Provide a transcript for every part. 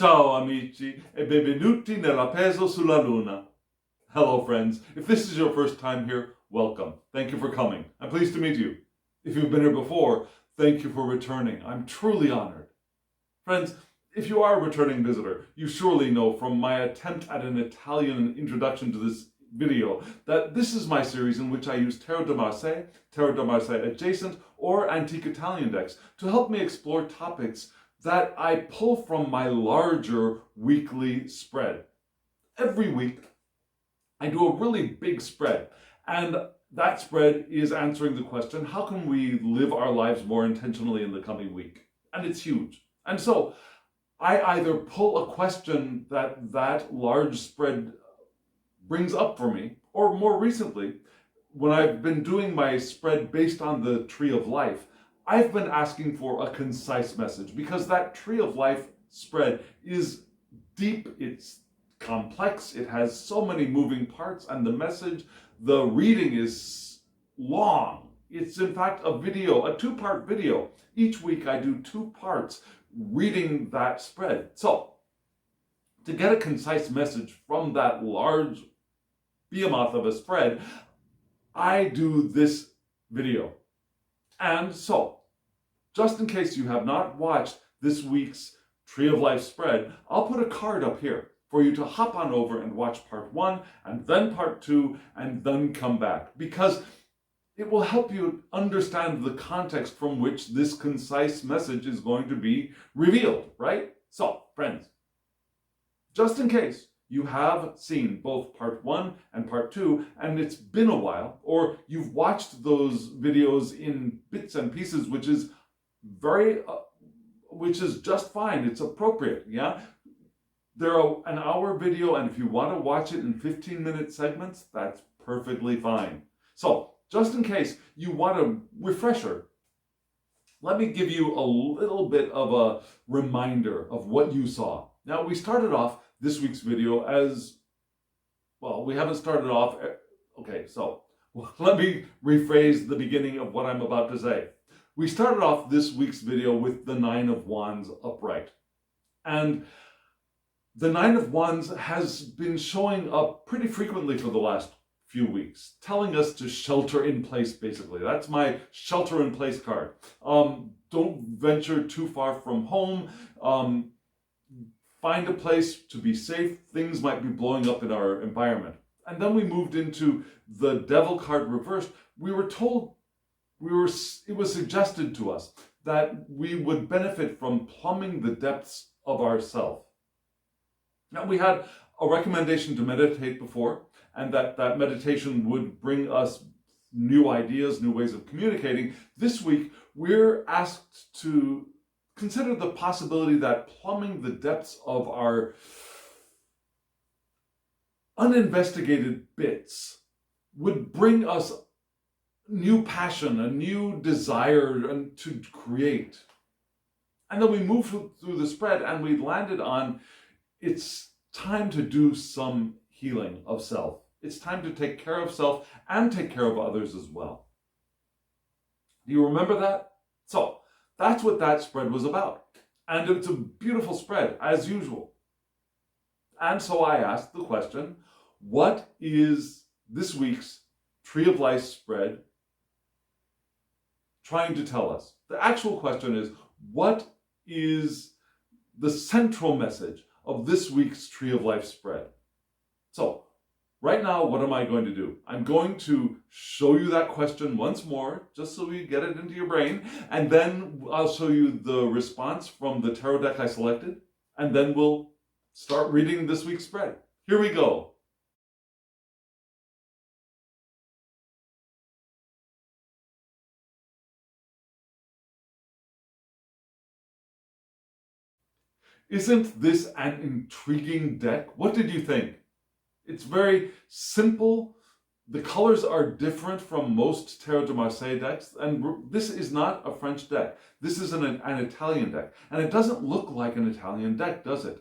Ciao amici e benvenuti nella peso sulla luna. Hello friends, if this is your first time here, welcome. Thank you for coming. I'm pleased to meet you. If you've been here before, thank you for returning. I'm truly honored. Friends, if you are a returning visitor, you surely know from my attempt at an Italian introduction to this video that this is my series in which I use Tarot de Marseille adjacent, or antique Italian decks to help me explore topics that I pull from my larger weekly spread. Every week, I do a really big spread, and that spread is answering the question, how can we live our lives more intentionally in the coming week? And it's huge. And so I either pull a question that large spread brings up for me, or more recently, when I've been doing my spread based on the Tree of Life, I've been asking for a concise message, because that Tree of Life spread is deep, it's complex, it has so many moving parts, and the message, the reading is long. It's in fact a video, a two-part video. Each week I do 2 parts reading that spread. So, to get a concise message from that large behemoth of a spread, I do this video. And so, just in case you have not watched this week's Tree of Life spread, I'll put a card up here for you to hop on over and watch part 1, and then part 2, and then come back. Because it will help you understand the context from which this concise message is going to be revealed, right? So, friends, just in case you have seen both part 1 and part 2, and it's been a while, or you've watched those videos in bits and pieces, which is just fine, it's appropriate, yeah? They're an hour video, and if you want to watch it in 15-minute segments, that's perfectly fine. So, just in case you want a refresher, let me give you a little bit of a reminder of what you saw. Now, we started off this week's video as, well, we haven't started off, okay, so let me rephrase the beginning of what I'm about to say. We started off this week's video with the 9 of Wands upright. And the 9 of Wands has been showing up pretty frequently for the last few weeks, telling us to shelter in place, basically. That's my shelter in place card. Don't venture too far from home. Find a place to be safe. Things might be blowing up in our environment. And then we moved into the Devil card reversed. We were told, it was suggested to us that we would benefit from plumbing the depths of ourself. Now, we had a recommendation to meditate before, and that meditation would bring us new ideas, new ways of communicating. This week, we're asked to consider the possibility that plumbing the depths of our uninvestigated bits would bring us new passion, a new desire to create. And then we moved through the spread, and we landed on, it's time to do some healing of self. It's time to take care of self and take care of others as well. Do you remember that? So, that's what that spread was about. And it's a beautiful spread, as usual. And so I asked the question, what is this week's Tree of Life spread trying to tell us? The actual question is, what is the central message of this week's Tree of Life spread? So, right now, what am I going to do? I'm going to show you that question once more, just so you get it into your brain, and then I'll show you the response from the tarot deck I selected, and then we'll start reading this week's spread. Here we go. Isn't this an intriguing deck? What did you think? It's very simple. The colors are different from most Tarot de Marseille decks, and this is not a French deck. This is an Italian deck, and it doesn't look like an Italian deck, does it?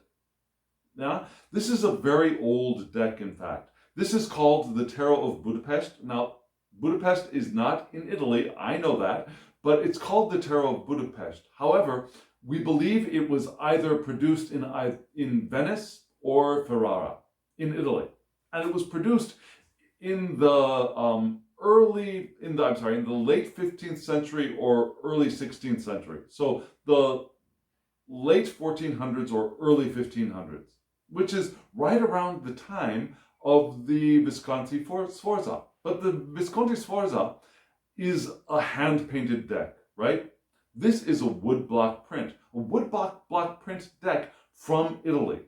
Yeah? This is a very old deck, in fact. This is called the Tarot of Budapest. Now, Budapest is not in Italy, I know that, but it's called the Tarot of Budapest. However, We believe it was either produced in Venice or Ferrara in Italy, and it was produced in the in the late 15th century or early 16th century. So the late 1400s or early 1500s, which is right around the time of the Visconti Sforza. But the Visconti Sforza is a hand-painted deck, right? This is a woodblock print, a woodblock print deck from Italy.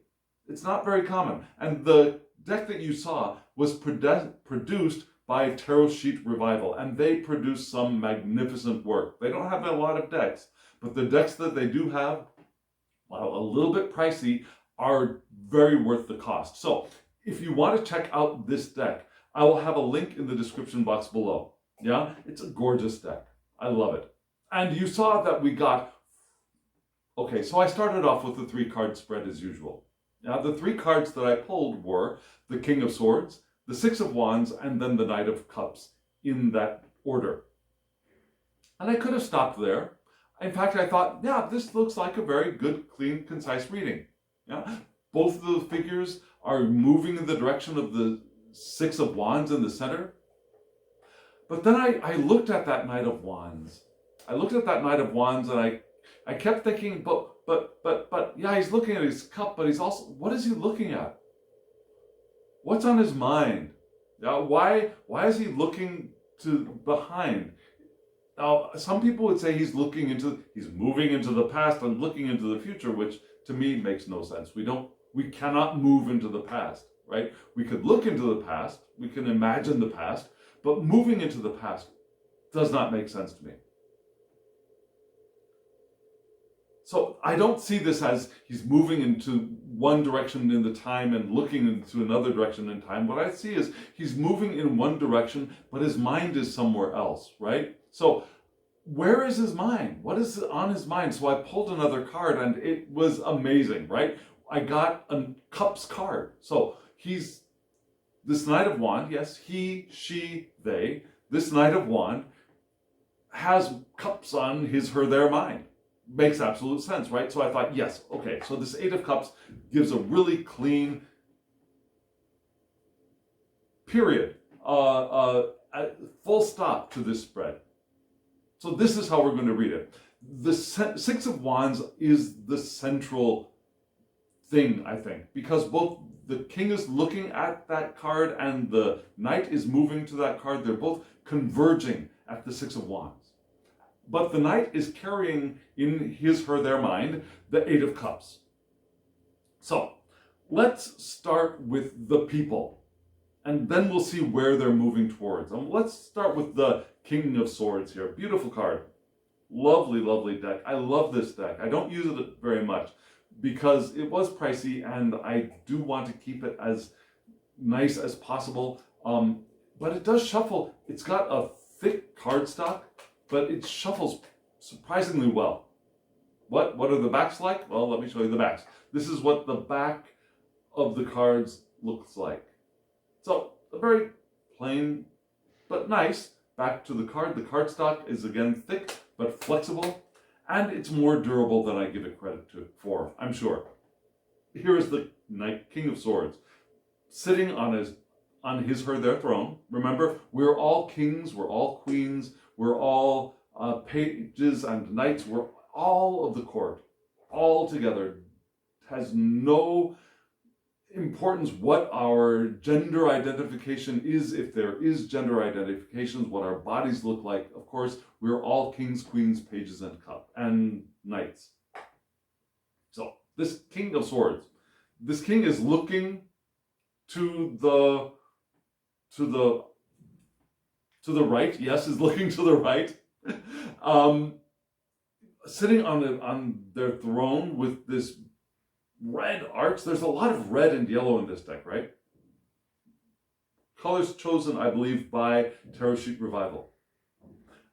It's not very common. And the deck that you saw was produced by Tarot Sheet Revival, and they produce some magnificent work. They don't have a lot of decks, but the decks that they do have, while a little bit pricey, are very worth the cost. So if you want to check out this deck, I will have a link in the description box below. Yeah, it's a gorgeous deck. I love it. And you saw that we got, okay, so I started off with the 3-card spread as usual. Now, the 3 cards that I pulled were the King of Swords, the 6 of Wands, and then the Knight of Cups in that order. And I could have stopped there. In fact, I thought, yeah, this looks like a very good, clean, concise reading. Yeah, both of the figures are moving in the direction of the 6 of Wands in the center. But then I looked at that Knight of Wands. I looked at that Knight of Wands, and I kept thinking, but yeah, he's looking at his cup, but he's also, what is he looking at? What's on his mind? Why is he looking to behind? Now, some people would say he's moving into the past and looking into the future, which to me makes no sense. We cannot move into the past, right? We could look into the past, we can imagine the past, but moving into the past does not make sense to me. So I don't see this as he's moving into one direction in the time and looking into another direction in time. What I see is he's moving in one direction, but his mind is somewhere else, right? So where is his mind? What is on his mind? So I pulled another card, and it was amazing, right? I got a Cups card. So he's this Knight of Wand, yes, he, she, they. This Knight of Wand has cups on his, her, their mind. Makes absolute sense, right? So I thought, yes, okay, so this 8 of Cups gives a really clean period, full stop to this spread. So this is how we're going to read it. The 6 of Wands is the central thing, I think, because both the King is looking at that card and the Knight is moving to that card. They're both converging at the 6 of Wands. But the Knight is carrying in his, her, their mind the 8 of Cups. So let's start with the people, and then we'll see where they're moving towards. Let's start with the King of Swords here. Beautiful card. Lovely, lovely deck. I love this deck. I don't use it very much because it was pricey, and I do want to keep it as nice as possible. But it does shuffle. It's got a thick cardstock, but it shuffles surprisingly well. What are the backs like? Well, let me show you the backs. This is what the back of the cards looks like. So a very plain but nice back to the card. The cardstock is again thick but flexible, and it's more durable than I give it credit for, I'm sure. Here is the King of Swords sitting on his, her, their throne. Remember, we're all kings, we're all queens, we're all pages and knights, we're all of the court, all together. It has no importance what our gender identification is, if there is gender identifications, what our bodies look like. Of course, we're all kings, queens, pages, and knights. So this King of Swords, this king is looking to the right. Yes, is looking to the right. Sitting on their throne with this red arch. There's a lot of red and yellow in this deck, right? Colors chosen, I believe, by Tarot Sheet Revival.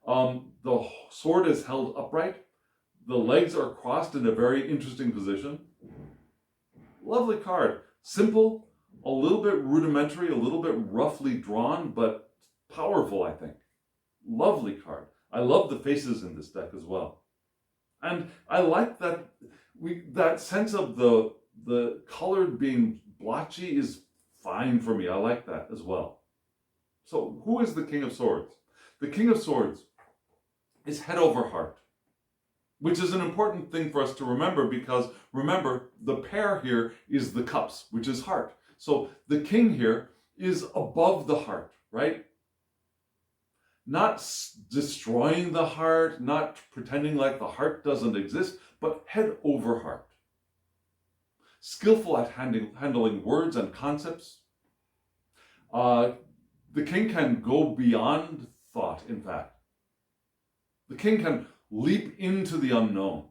The sword is held upright. The legs are crossed in a very interesting position. Lovely card. Simple, a little bit rudimentary, a little bit roughly drawn, but powerful, I think. Lovely card. I love the faces in this deck as well. And I like that that sense of the color being blotchy is fine for me. I like that as well. So who is the King of Swords? The King of Swords is head over heart, which is an important thing for us to remember, because remember, the pair here is the cups, which is heart. So the king here is above the heart, right? Not destroying the heart, not pretending like the heart doesn't exist, but head over heart. Skillful at handling words and concepts. The king can go beyond thought, in fact. The king can leap into the unknown.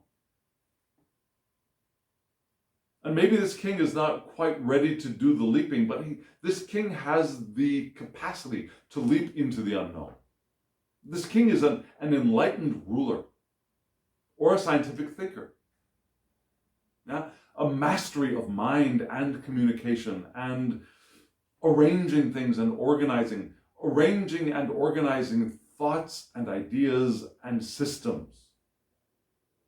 And maybe this king is not quite ready to do the leaping, but this king has the capacity to leap into the unknown. This king is an enlightened ruler or a scientific thinker. Yeah? A mastery of mind and communication and arranging things and organizing thoughts and ideas and systems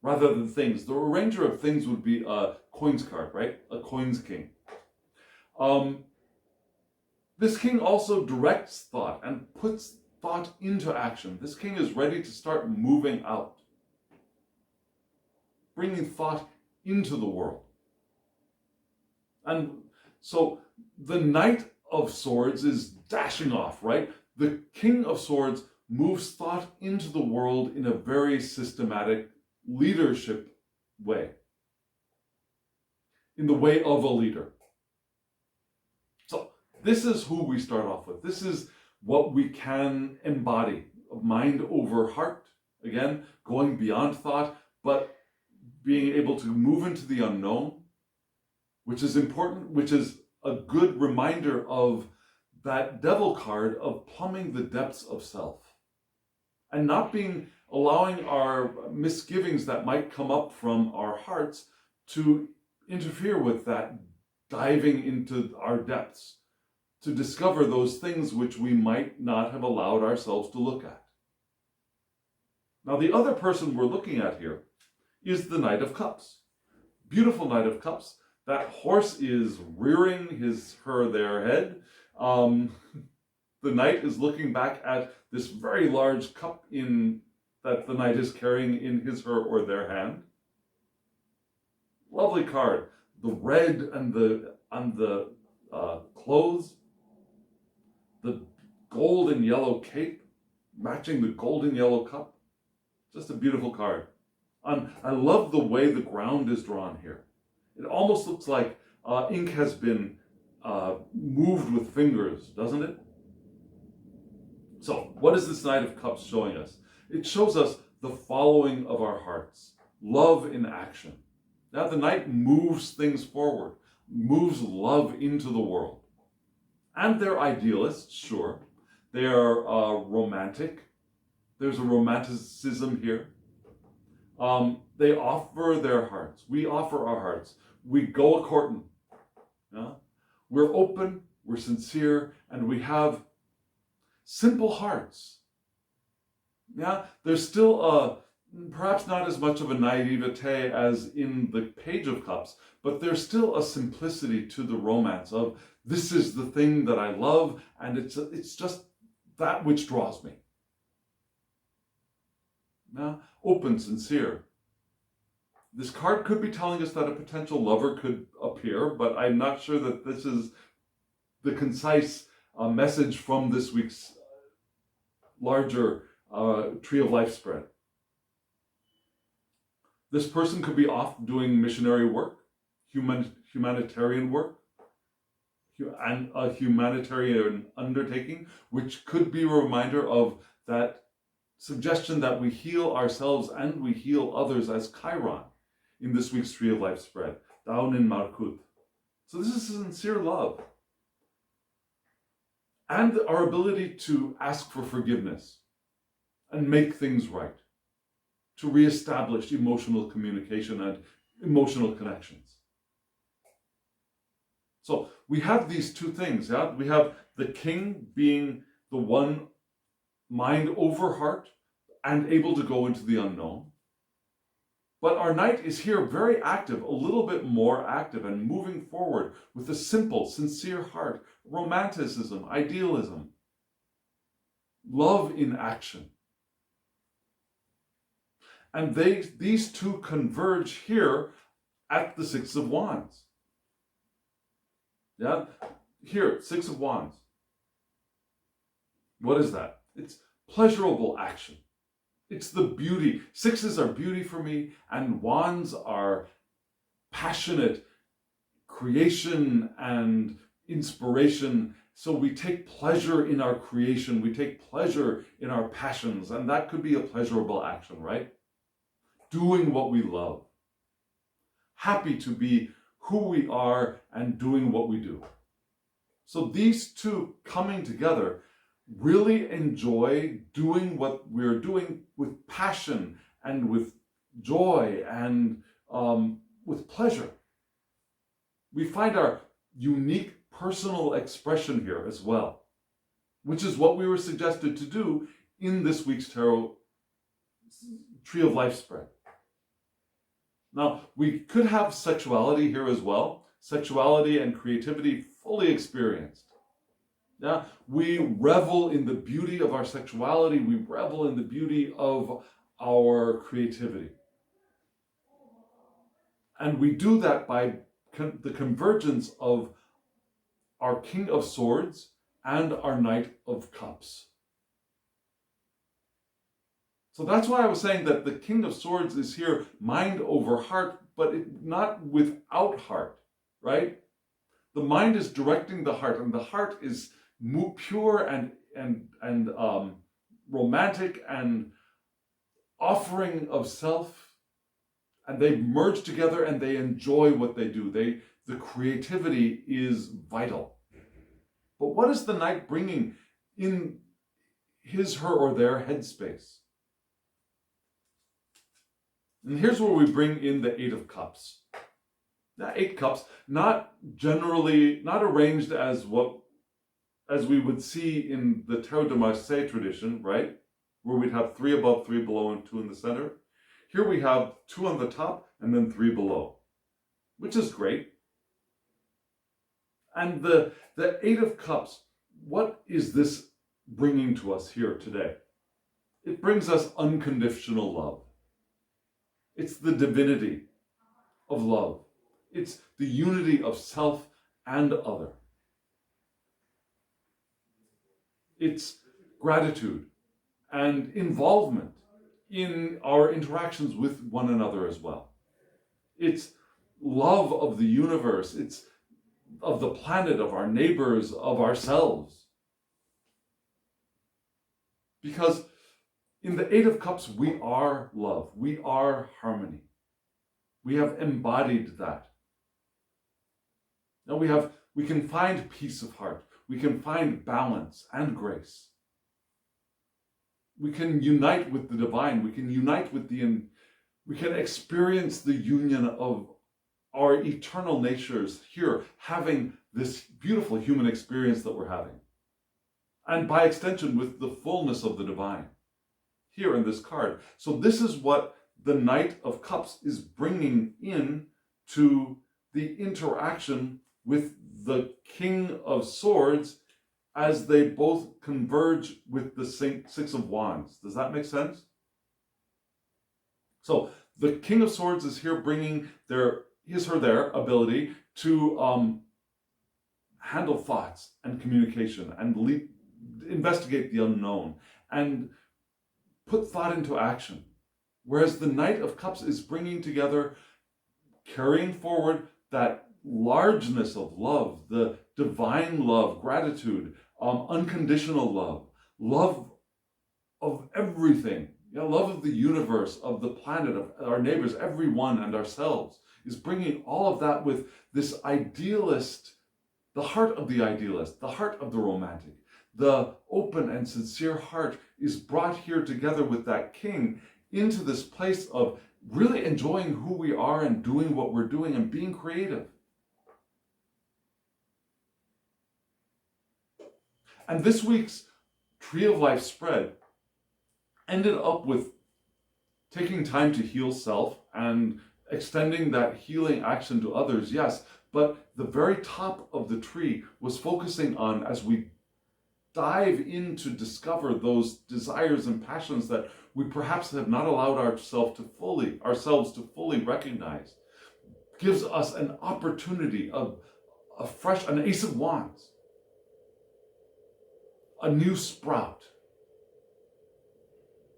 rather than things. The arranger of things would be a coins card, right? A coins king. This king also directs thought and puts thought into action. This king is ready to start moving out, bringing thought into the world. And so the Knight of Swords is dashing off, right? The King of Swords moves thought into the world in a very systematic leadership way, in the way of a leader. So this is who we start off with. This is what we can embody, of mind over heart. Again, going beyond thought, but being able to move into the unknown, which is important, which is a good reminder of that devil card of plumbing the depths of self. And not allowing our misgivings that might come up from our hearts to interfere with that diving into our depths, to discover those things which we might not have allowed ourselves to look at. Now, the other person we're looking at here is the Knight of Cups. Beautiful Knight of Cups. That horse is rearing their head. The knight is looking back at this very large cup that the knight is carrying in his, her, or their hand. Lovely card. The red and the clothes, the gold and yellow cape matching the golden yellow cup. Just a beautiful card. I love the way the ground is drawn here. It almost looks like ink has been moved with fingers, doesn't it? So, what is this Knight of Cups showing us? It shows us the following of our hearts. Love in action. Now the Knight moves things forward, moves love into the world. And they're idealists, sure. They are romantic. There's a romanticism here. They offer their hearts. We offer our hearts. We go a-courting. Yeah? We're open, we're sincere, and we have simple hearts. Yeah, there's still perhaps not as much of a naivete as in the Page of Cups, but there's still a simplicity to the romance of this is the thing that I love, and it's just that which draws me. Yeah? Open, sincere. This card could be telling us that a potential lover could appear, but I'm not sure that this is the concise message from this week's larger Tree of Life spread. This person could be off doing missionary work, humanitarian work, and a humanitarian undertaking, which could be a reminder of that suggestion that we heal ourselves and we heal others as Chiron in this week's Tree of Life spread, down in Malkut. So this is sincere love. And our ability to ask for forgiveness and make things right, to reestablish emotional communication and emotional connections. So we have these two things. Yeah? We have the king being the one mind over heart and able to go into the unknown. But our knight is here very active, a little bit more active and moving forward with a simple, sincere heart, romanticism, idealism, love in action. And these two converge here at the Six of Wands. Yeah, here, Six of Wands. What is that? It's pleasurable action. It's the beauty. Sixes are beauty for me, and wands are passionate creation and inspiration. So we take pleasure in our creation. We take pleasure in our passions, and that could be a pleasurable action, right? Doing what we love. Happy to be who we are and doing what we do. So these two coming together, really enjoy doing what we're doing with passion and with joy and with pleasure. We find our unique personal expression here as well, which is what we were suggested to do in this week's Tarot Tree of Life spread. Now, we could have sexuality here as well, sexuality and creativity fully experienced. Yeah, we revel in the beauty of our sexuality. We revel in the beauty of our creativity. And we do that by the convergence of our King of Swords and our Knight of Cups. So that's why I was saying that the King of Swords is here mind over heart, but not without heart, right? The mind is directing the heart, and the heart is pure and romantic and offering of self, and they merge together and they enjoy what they do. The creativity is vital. But what is the knight bringing in his, her, or their headspace? And here's where we bring in the Eight of Cups. Now, 8 cups, not arranged as we would see in the Tarot de Marseille tradition, right? Where we'd have 3 above, 3 below, and 2 in the center. Here we have 2 on the top and then 3 below, which is great. And the 8 of Cups, what is this bringing to us here today? It brings us unconditional love. It's the divinity of love. It's the unity of self and other. It's gratitude and involvement in our interactions with one another as well. It's love of the universe. It's of the planet, of our neighbors, of ourselves. Because in the 8 of Cups, we are love. We are harmony. We have embodied that. Now we can find peace of heart. We can find balance and grace. We can unite with the divine. We can unite with we can experience the union of our eternal natures here, having this beautiful human experience that we're having. And by extension, with the fullness of the divine here in this card. So this is what the Knight of Cups is bringing in to the interaction with the King of Swords as they both converge with the Six of Wands. Does that make sense? So the King of Swords is here bringing their ability to handle thoughts and communication and investigate the unknown and put thought into action. Whereas the Knight of Cups is bringing together, carrying forward that largeness of love, the divine love, gratitude, unconditional love, love of everything, love of the universe, of the planet, of our neighbors, everyone, and ourselves, is bringing all of that with this idealist, the heart of the idealist, the heart of the romantic. The open and sincere heart is brought here together with that king into this place of really enjoying who we are and doing what we're doing and being creative. And this week's Tree of Life spread ended up with taking time to heal self and extending that healing action to others, yes, but the very top of the tree was focusing on, as we dive in to discover those desires and passions that we perhaps have not allowed ourselves to fully recognize, gives us an opportunity of an ace of wands, a new sprout.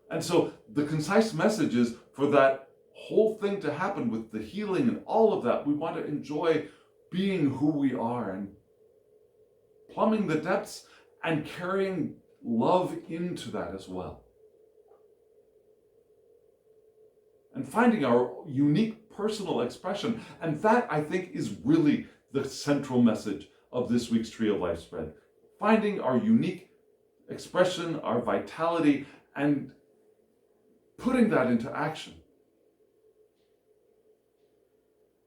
And so the concise message is, for that whole thing to happen with the healing and all of that, we want to enjoy being who we are and plumbing the depths and carrying love into that as well. And finding our unique personal expression. And that, I think, is really the central message of this week's Tree of Life spread. Finding our unique expression, our vitality, and putting that into action.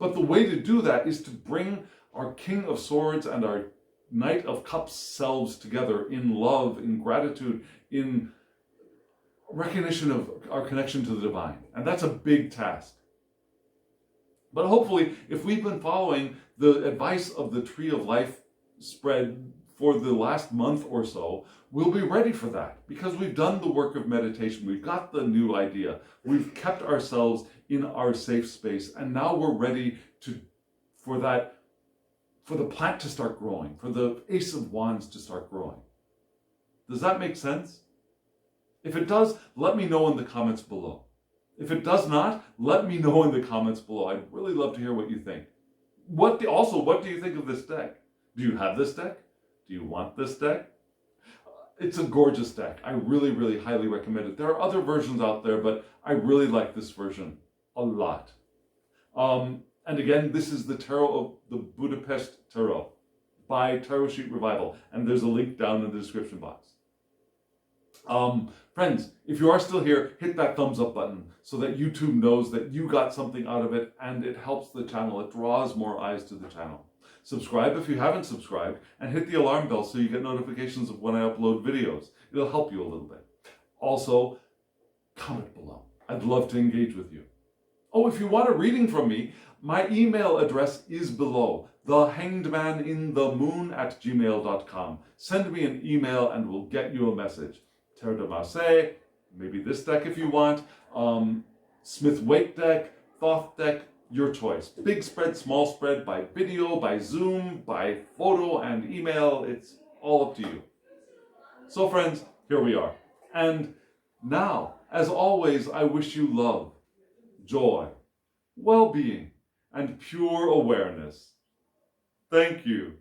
But the way to do that is to bring our King of Swords and our Knight of Cups selves together in love, in gratitude, in recognition of our connection to the divine. And that's a big task. But hopefully, if we've been following the advice of the Tree of Life spread for the last month or so, we'll be ready for that, because we've done the work of meditation. We've got the new idea. We've kept ourselves in our safe space, and now we're ready for the plant to start growing, for the Ace of Wands to start growing. Does that make sense? If it does, let me know in the comments below. If it does not, let me know in the comments below. I'd really love to hear what you think. What do you think of this deck? Do you have this deck? Do you want this deck? It's a gorgeous deck. I really, really highly recommend it. There are other versions out there, but I really like this version a lot. And again, this is the Tarot of the Budapest Tarot by Tarot Sheet Revival. And there's a link down in the description box. Friends, if you are still here, hit that thumbs up button so that YouTube knows that you got something out of it and it helps the channel. It draws more eyes to the channel. Subscribe if you haven't subscribed, and hit the alarm bell so you get notifications of when I upload videos. It'll help you a little bit. Also, comment below. I'd love to engage with you. Oh, if you want a reading from me, my email address is below, thehangedmaninthemoon@gmail.com. Send me an email and we'll get you a message. Tarot de Marseille, maybe this deck if you want, Smith-Waite deck, Thoth deck, your choice. Big spread, small spread, by video, by Zoom, by photo and email. It's all up to you. So friends, here we are. And now, as always, I wish you love, joy, well-being, and pure awareness. Thank you.